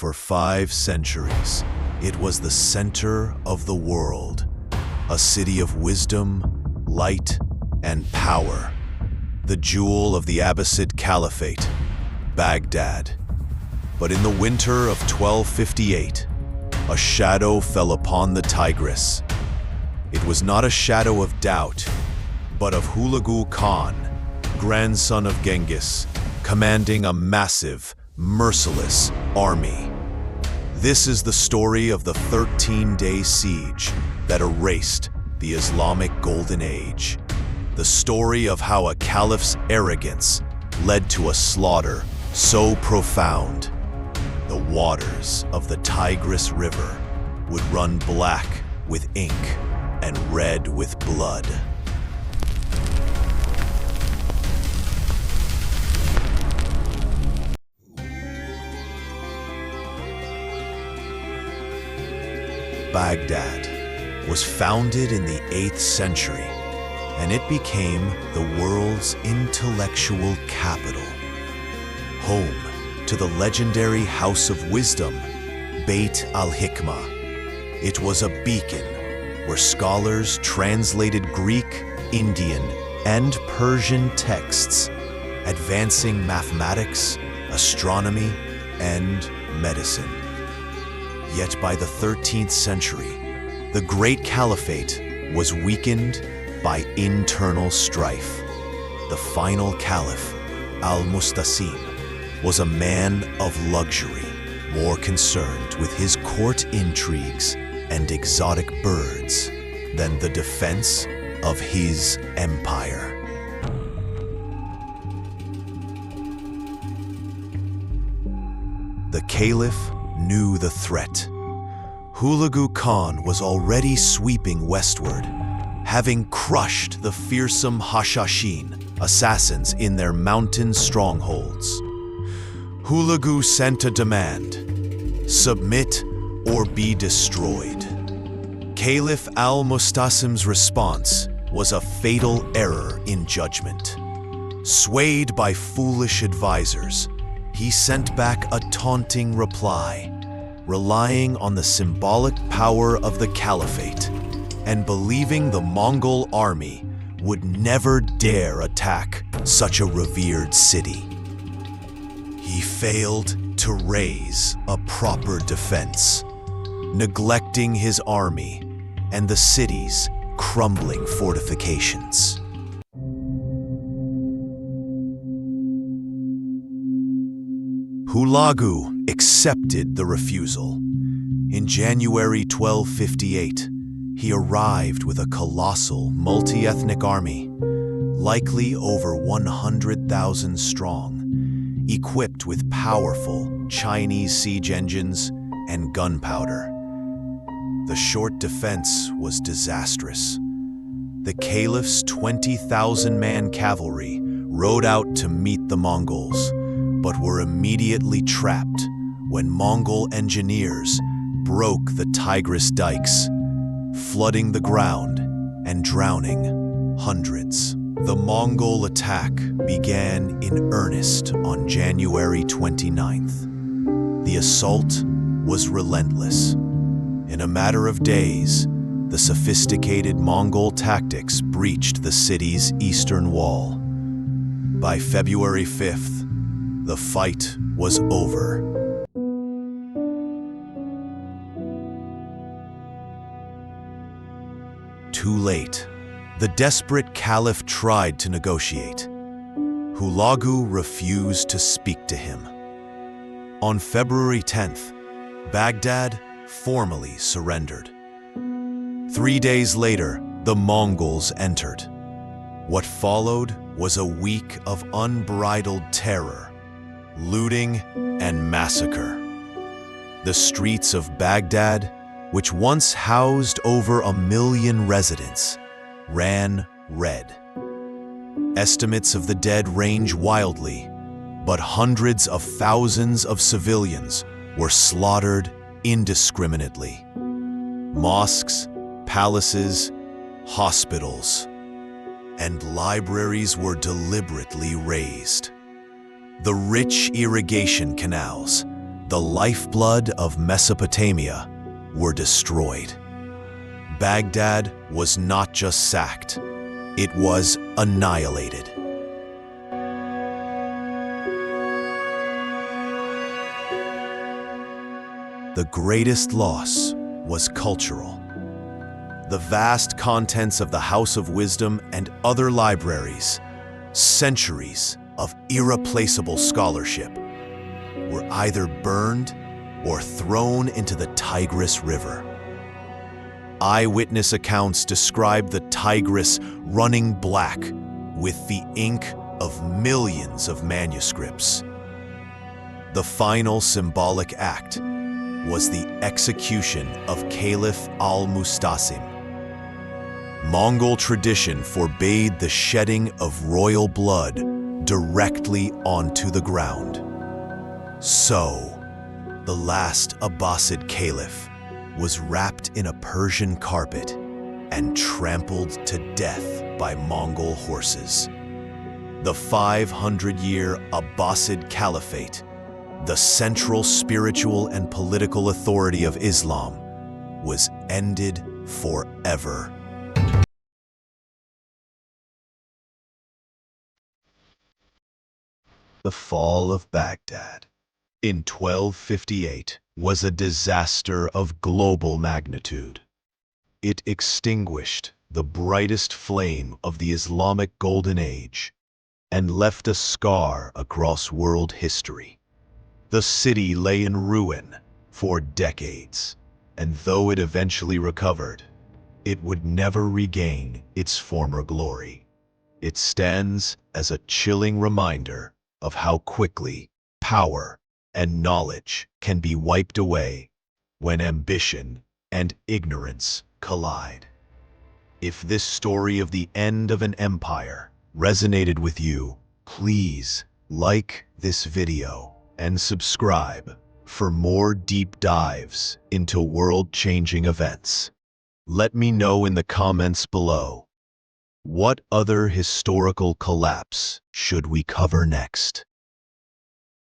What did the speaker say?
For 5 centuries, it was the center of the world, a city of wisdom, light, and power. The jewel of the Abbasid Caliphate, Baghdad. But in the winter of 1258, a shadow fell upon the Tigris. It was not a shadow of doubt, but of Hulagu Khan, grandson of Genghis, commanding a massive, merciless army. This is the story of the 13-day siege that erased the Islamic Golden Age. The story of how a caliph's arrogance led to a slaughter so profound, the waters of the Tigris River would run black with ink and red with blood. Baghdad was founded in the 8th century, and it became the world's intellectual capital, home to the legendary House of Wisdom, Beit al-Hikmah. It was a beacon where scholars translated Greek, Indian, and Persian texts, advancing mathematics, astronomy, and medicine. Yet by the 13th century, the Great Caliphate was weakened by internal strife. The final caliph, al-Mustasim, was a man of luxury, more concerned with his court intrigues and exotic birds than the defense of his empire. The caliph knew the threat. Hulagu Khan was already sweeping westward, having crushed the fearsome Hashashin assassins in their mountain strongholds. Hulagu sent a demand: submit or be destroyed. Caliph al-Mustasim's response was a fatal error in judgment. Swayed by foolish advisors, he sent back a taunting reply, relying on the symbolic power of the caliphate and believing the Mongol army would never dare attack such a revered city. He failed to raise a proper defense, neglecting his army and the city's crumbling fortifications. Hulagu accepted the refusal. In January 1258, he arrived with a colossal multi-ethnic army, likely over 100,000 strong, equipped with powerful Chinese siege engines and gunpowder. The short defense was disastrous. The caliph's 20,000-man cavalry rode out to meet the Mongols, but were immediately trapped when Mongol engineers broke the Tigris dikes, flooding the ground and drowning hundreds. The Mongol attack began in earnest on January 29th. The assault was relentless. In a matter of days, the sophisticated Mongol tactics breached the city's eastern wall. By February 5th, the fight was over. Too late. The desperate caliph tried to negotiate. Hulagu refused to speak to him. On February 10th, Baghdad formally surrendered. 3 days later, the Mongols entered. What followed was a week of unbridled terror, looting, and massacre. The streets of Baghdad, which once housed over 1 million residents, ran red. Estimates of the dead range wildly, but hundreds of thousands of civilians were slaughtered indiscriminately. Mosques, palaces, hospitals, and libraries were deliberately razed. The rich irrigation canals, the lifeblood of Mesopotamia, were destroyed. Baghdad was not just sacked, it was annihilated. The greatest loss was cultural. The vast contents of the House of Wisdom and other libraries, centuries of irreplaceable scholarship, were either burned or thrown into the Tigris River. Eyewitness accounts describe the Tigris running black with the ink of millions of manuscripts. The final symbolic act was the execution of Caliph al-Mustasim. Mongol tradition forbade the shedding of royal blood directly onto the ground. So, the last Abbasid Caliph was wrapped in a Persian carpet and trampled to death by Mongol horses. The 500-year Abbasid Caliphate, the central spiritual and political authority of Islam, was ended forever. The fall of Baghdad in 1258 was a disaster of global magnitude. It extinguished the brightest flame of the Islamic Golden Age and left a scar across world history. The city lay in ruin for decades, and though it eventually recovered, it would never regain its former glory. It stands as a chilling reminder of how quickly power and knowledge can be wiped away when ambition and ignorance collide. If this story of the end of an empire resonated with you, please like this video and subscribe for more deep dives into world-changing events. Let me know in the comments below, what other historical collapse should we cover next?